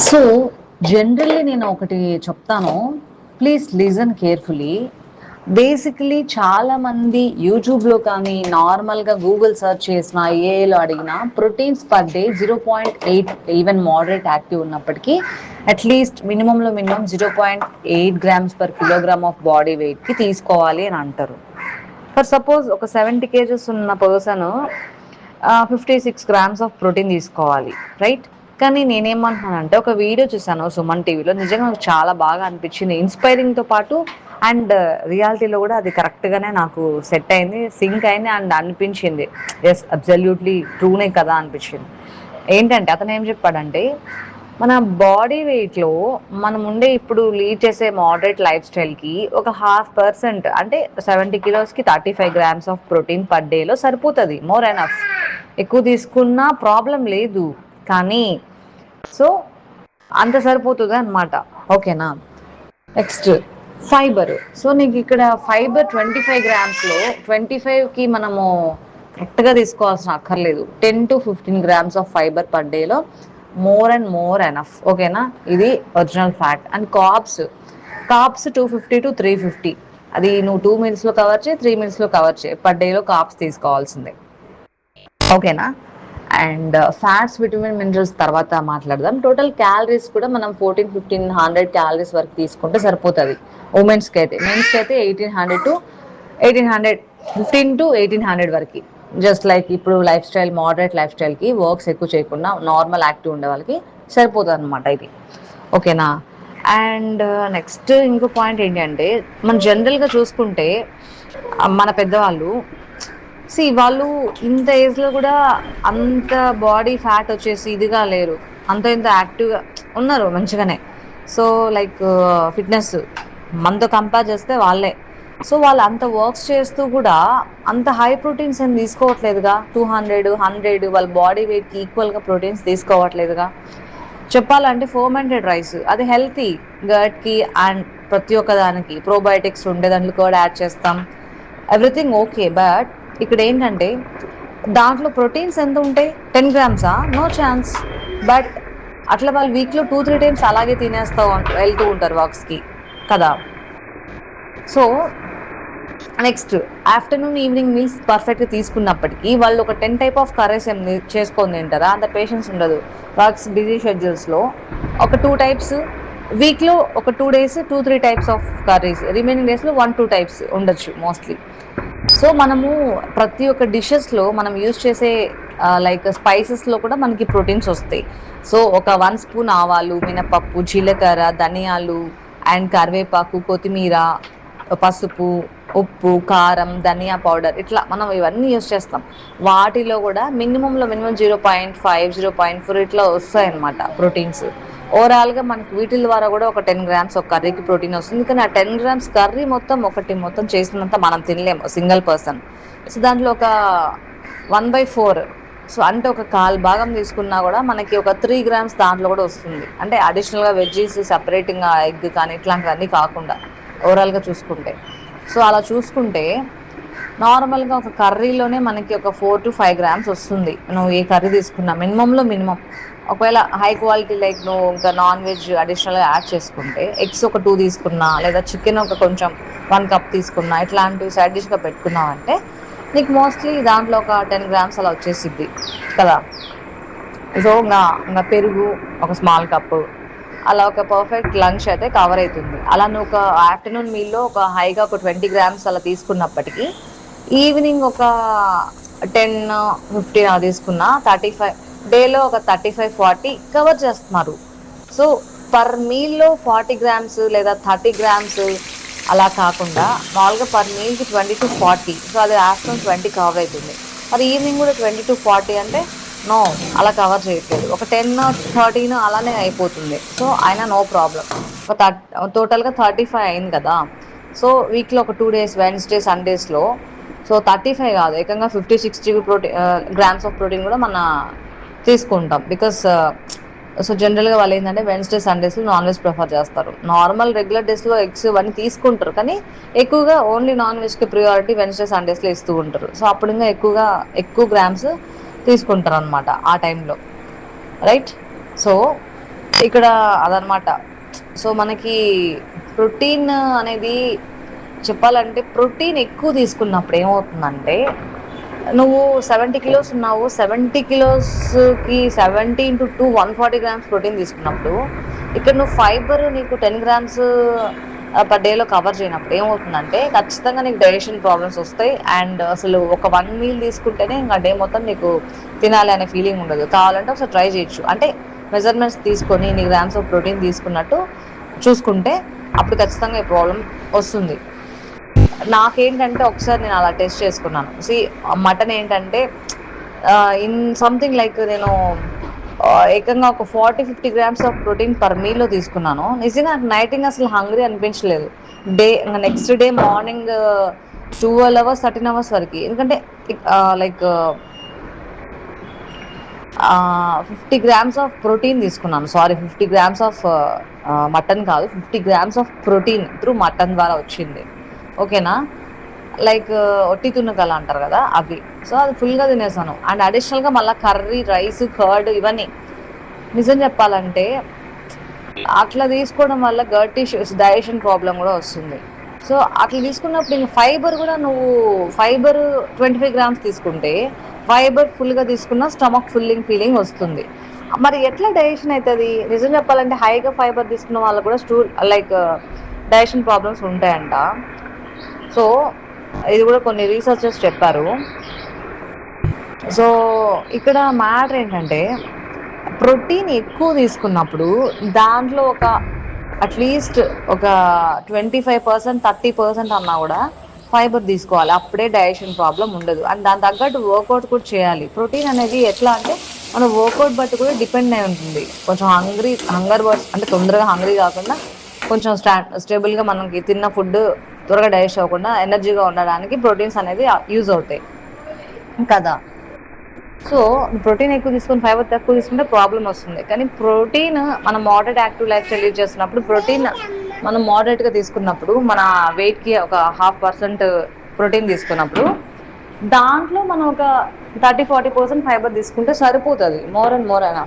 So generally నేను ఒకటి చెప్తాను, ప్లీజ్ లిజన్ కేర్ఫుల్లీ. బేసికలీ చాలా మంది యూట్యూబ్లో కానీ నార్మల్గా గూగుల్ సెర్చ్ చేసిన ఏఏలో అడిగిన proteins per day 0.8, even moderate active ఉన్నప్పటికీ అట్లీస్ట్ మినిమంలో minimum 0.8 grams per kilogram of body వెయిట్కి తీసుకోవాలి అని అంటారు. ఫర్ సపోజ్ ఒక 70 kgs ఉన్న పర్సన్ 56 గ్రామ్స్ ఆఫ్ ప్రోటీన్ తీసుకోవాలి, రైట్? కానీ నేనేమంటున్నానంటే ఒక వీడియో చూసాను సుమన్ టీవీలో, నిజంగా నాకు చాలా బాగా అనిపించింది, ఇన్స్పైరింగ్తో పాటు అండ్ రియాలిటీలో కూడా అది కరెక్ట్గానే నాకు సెట్ అయింది, సింక్ అయింది అండ్ అనిపించింది ఎస్ అబ్సల్యూట్లీ ట్రూనే కదా అనిపించింది. ఏంటంటే అతను ఏం చెప్పాడంటే మన బాడీ వెయిట్లో మనం ఉండే ఇప్పుడు లీడ్ చేసే మోడరేట్ లైఫ్ స్టైల్కి ఒక 0.5% అంటే 70 కిలోస్కి 35 గ్రామ్స్ ఆఫ్ ప్రోటీన్ పర్ డేలో సరిపోతుంది, మోర్ ఎనఫ్. ఎక్కువ తీసుకున్నా ప్రాబ్లం లేదు, కానీ సో అంత సరిపోతుంది అనమాట, ఓకేనా? Next fibre. సో నీకు ఇక్కడ ఫైబర్ 25 గ్రామ్స్లో 25కి మనము కరెక్ట్గా తీసుకోవాల్సిన అక్కర్లేదు, 10 to 15 grams of fibre per డేలో మోర్ అండ్ మోర్ ఎనఫ్, ఓకేనా? ఇది original fact. And carbs 250 to 350, అది నువ్వు 2 minutesలో కవర్ చేయి, 3 minutesలో కవర్ చేయి, పర్ డేలో కార్బ్స్ తీసుకోవాల్సిందే, ఓకేనా? అండ్ ఫ్యాట్స్, విటమిన్, మినరల్స్ తర్వాత మాట్లాడదాం. టోటల్ క్యాలరీస్ కూడా మనం 1400-1500 క్యాలరీస్ వరకు తీసుకుంటే సరిపోతుంది ఉమెన్స్కి అయితే. మెన్స్కి అయితే 1800 15 to 1800 వరకు, జస్ట్ లైక్ ఇప్పుడు లైఫ్ స్టైల్ మోడరేట్ లైఫ్ స్టైల్కి వర్క్స్ ఎక్కువ చేయకుండా నార్మల్ యాక్టివ్ ఉండే వాళ్ళకి సరిపోతుంది అనమాట ఇది, ఓకేనా? అండ్ నెక్స్ట్ ఇంకో పాయింట్ ఏంటంటే మనం జనరల్గా చూసుకుంటే మన పెద్దవాళ్ళు వాళ్ళు ఇంత ఏజ్లో కూడా అంత బాడీ ఫ్యాట్ వచ్చేసి ఇదిగా లేరు, అంత ఇంత యాక్టివ్గా ఉన్నారు మంచిగానే. సో లైక్ ఫిట్నెస్ మనతో కంపేర్ చేస్తే వాళ్ళే, సో వాళ్ళు అంత వర్క్స్ చేస్తూ కూడా అంత హై ప్రోటీన్స్ ఏం తీసుకోవట్లేదుగా, 200 100 వాళ్ళ బాడీ వెయిట్కి ఈక్వల్గా ప్రోటీన్స్ తీసుకోవట్లేదుగా. చెప్పాలంటే ఫర్మెంటెడ్ రైస్ అది హెల్తీ గట్కి అండ్ ప్రతి ఒక్క దానికి ప్రోబయోటిక్స్ ఉండే దాంట్లో కూడా యాడ్ చేస్తాం, ఎవ్రీథింగ్ ఓకే. బట్ ఇక్కడ ఏంటంటే దాంట్లో ప్రోటీన్స్ ఎంత ఉంటాయి, 10 గ్రామ్సా? No chance. బట్ అట్లా వాళ్ళు వీక్లో 2-3 times అలాగే తినేస్తూ వెళ్తూ ఉంటారు వర్క్స్కి కదా. So next afternoon evening meals పర్ఫెక్ట్గా తీసుకున్నప్పటికీ వాళ్ళు ఒక 10 type ఆఫ్ కర్రీస్ ఏం చేసుకొని తింటారా, అంత పేషెన్స్ ఉండదు. వర్క్స్ బిజీ షెడ్యూల్స్లో ఒక 2 types, వీక్లో ఒక 2 days 2-3 types of curries, remaining డేస్లో 1-2 types ఉండొచ్చు మోస్ట్లీ. సో మనము ప్రతి ఒక్క డిషెస్లో మనం యూజ్ చేసే లైక్ స్పైసెస్లో కూడా మనకి ప్రోటీన్స్ వస్తాయి. సో ఒక 1 spoon ఆవాలు, మినపప్పు, జీలకర్ర, ధనియాలు అండ్ కరివేపాకు, కొత్తిమీర, పసుపు, ఉప్పు, కారం, ధనియా పౌడర్, ఇట్లా మనం ఇవన్నీ యూజ్ చేస్తాం. వాటిలో కూడా మినిమంలో మినిమం 0.5 0.4 ఇట్లా వస్తాయన్నమాట ప్రోటీన్స్. ఓవరాల్గా మనకి వీటి ద్వారా కూడా ఒక 10 grams ఒక కర్రీకి ప్రోటీన్ వస్తుంది, కానీ ఆ 10 grams కర్రీ మొత్తం చేసినంత మనం తినలేము సింగిల్ పర్సన్. సో దాంట్లో ఒక 1/4, సో అంటే ఒక 1/4 భాగం తీసుకున్నా కూడా మనకి ఒక 3 grams దాంట్లో కూడా వస్తుంది. అంటే అడిషనల్గా వెజ్జీస్ సపరేటింగ్ ఎగ్ కానీ ఇట్లాంటివన్నీ కాకుండా ఓవరాల్గా చూసుకుంటే. సో అలా చూసుకుంటే నార్మల్గా ఒక కర్రీలోనే మనకి ఒక 4-5 grams వస్తుంది, నువ్వు ఏ కర్రీ తీసుకున్నా మినిమంలో మినిమం. ఒకవేళ హై క్వాలిటీ లైక్ నువ్వు ఇంకా నాన్ వెజ్ అడిషనల్గా యాడ్ చేసుకుంటే ఎగ్స్ ఒక 2 తీసుకున్నా, లేదా చికెన్ ఒక కొంచెం 1 cup తీసుకున్నా, ఇట్లాంటివి సైడ్ డిష్గా పెట్టుకున్నావంటే నీకు మోస్ట్లీ దాంట్లో ఒక 10 grams అలా వచ్చేసిద్ది కదా. సో ఇంకా పెరుగు ఒక స్మాల్ కప్పు, అలా ఒక పర్ఫెక్ట్ లంచ్ అయితే కవర్ అవుతుంది. అలా నువ్వు ఒక ఆఫ్టర్నూన్ మీల్లో ఒక హైగా ఒక 20 grams అలా తీసుకున్నప్పటికీ ఈవినింగ్ ఒక 10-15 అలా తీసుకున్నా 35 డేలో ఒక 35-40 కవర్ చేస్తున్నారు. సో పర్ మీల్లో 40 grams లేదా 30 grams అలా కాకుండా మామూలుగా పర్ మీల్కి 20-40, సో అది ఆఫ్టర్నూన్ 20 కవర్ అవుతుంది. మరి ఈవినింగ్ కూడా 20-40 అంటే నో, అలా కవర్ చేయట్లేదు, ఒక 10-13 అలానే అయిపోతుంది. సో అయినా నో ప్రాబ్లం, ఒక టోటల్గా 35 అయింది కదా. సో వీక్లో ఒక 2 days వెన్స్డే సండేస్లో సో 35 కాదు, ఏకంగా 50-60 grams ఆఫ్ ప్రోటీన్ కూడా మన తీసుకుంటాం. బికాస్ సో జనరల్గా వాళ్ళు ఏంటంటే వెన్స్డే సండేస్లో నాన్ వెజ్ ప్రిఫర్ చేస్తారు. నార్మల్ రెగ్యులర్ డేస్లో ఎగ్స్ ఇవన్నీ తీసుకుంటారు, కానీ ఎక్కువగా ఓన్లీ నాన్ వెజ్కి ప్రియారిటీ వెన్స్డే సండేస్లో ఇస్తూ ఉంటారు. సో అప్పుడు ఇంకా ఎక్కువ గ్రామ్స్ తీసుకుంటారు అనమాట ఆ టైంలో, రైట్? సో ఇక్కడ అదనమాట. సో మనకి ప్రోటీన్ అనేది చెప్పాలంటే ప్రోటీన్ ఎక్కువ తీసుకున్నప్పుడు ఏమవుతుందంటే నువ్వు 70 కిలోస్ ఉన్నావు, 70 కిలోస్కి 70 ఇంటూ 2 140 గ్రామ్స్ ప్రోటీన్ తీసుకున్నప్పుడు ఇక్కడ నువ్వు ఫైబర్ నీకు 10 గ్రామ్స్ పర్ డేలో కవర్ చేయనప్పుడు ఏమవుతుందంటే ఖచ్చితంగా నీకు డైజెషన్ ప్రాబ్లమ్స్ వస్తాయి. అండ్ అసలు ఒక 1 మీల్ తీసుకుంటేనే ఇంకా డే మొత్తం నీకు తినాలి అనే ఫీలింగ్ ఉండదు. కావాలంటే ఒకసారి ట్రై చేయొచ్చు, అంటే మెజర్మెంట్స్ తీసుకొని నీ గ్రామ్స్ ఆఫ్ ప్రోటీన్ తీసుకున్నట్టు చూసుకుంటే అప్పుడు ఖచ్చితంగా ఈ ప్రాబ్లం వస్తుంది. నాకేంటంటే ఒకసారి నేను అలా టెస్ట్ చేసుకున్నాను. మటన్ ఏంటంటే ఇన్ సంథింగ్ లైక్ నేను ఏకంగా ఒక 40-50 గ్రామ్స్ ఆఫ్ ప్రోటీన్ పర్ మీల్లో తీసుకున్నాను. నిజంగా నాకు నైటింగ్ అసలు హంగ్రీ అనిపించలేదు. Next day morning 12 hours 13 hours వరకు. ఎందుకంటే లైక్ 50 గ్రామ్స్ ఆఫ్ ప్రోటీన్ తీసుకున్నాను. 50 గ్రామ్స్ ఆఫ్ మటన్ కాదు, 50 grams of protein through mutton ద్వారా వచ్చింది. ఓకేనా, లైక్ ఒట్టి తున్నకలు అంటారు కదా అవి. సో అది ఫుల్గా తినేసాను. అండ్ అడిషనల్గా మళ్ళీ కర్రీ, రైస్, కర్డ్ ఇవన్నీ. నిజం చెప్పాలంటే అట్లా తీసుకోవడం వల్ల గట్ ఇష్యూస్, డైజెషన్ ప్రాబ్లం కూడా వస్తుంది. సో అట్లా తీసుకున్నప్పుడు ఇంక ఫైబర్ కూడా నువ్వు ఫైబర్ 25 గ్రామ్స్ తీసుకుంటే ఫైబర్ ఫుల్గా తీసుకున్న స్టమక్ ఫీలింగ్ వస్తుంది. మరి ఎట్లా డైజెషన్ అవుతుంది? నిజం చెప్పాలంటే హైగా ఫైబర్ తీసుకున్న వాళ్ళకు కూడా లైక్ డైజెషన్ ప్రాబ్లమ్స్ ఉంటాయంట. సో ఇది కూడా కొన్ని రీసెర్చర్స్ చెప్పారు. సో ఇక్కడ మ్యాటర్ ఏంటంటే ప్రోటీన్ ఎక్కువ తీసుకున్నప్పుడు దాంట్లో ఒక అట్లీస్ట్ ఒక 25% 30% అన్నా కూడా ఫైబర్ తీసుకోవాలి. అప్పుడే డైజెషన్ ప్రాబ్లం ఉండదు. అండ్ దాని తగ్గట్టు వర్కౌట్ కూడా చేయాలి. ప్రోటీన్ అనేది ఎట్లా అంటే మన వర్కౌట్ బట్టి కూడా డిపెండ్ అయి ఉంటుంది. కొంచెం హంగర్ బర్డ్స్ అంటే తొందరగా హంగ్రీ కాకుండా కొంచెం స్టేబుల్గా మనకి తిన్న ఫుడ్ త్వరగా డైజెస్ట్ అవ్వకుండా ఎనర్జీగా ఉండడానికి ప్రోటీన్స్ అనేది యూజ్ అవుతాయి కదా. సో ప్రోటీన్ ఎక్కువ తీసుకుని ఫైబర్ తక్కువ తీసుకుంటే ప్రాబ్లం వస్తుంది. కానీ ప్రోటీన్ మనం moderate active life style use చేస్తున్నప్పుడు ప్రోటీన్ మనం మోడరేట్గా తీసుకున్నప్పుడు మన వెయిట్కి ఒక 0.5% ప్రోటీన్ తీసుకున్నప్పుడు దాంట్లో మనం ఒక 30-40% ఫైబర్ తీసుకుంటే సరిపోతుంది. మోర్ అండ్ మోర్ అయినా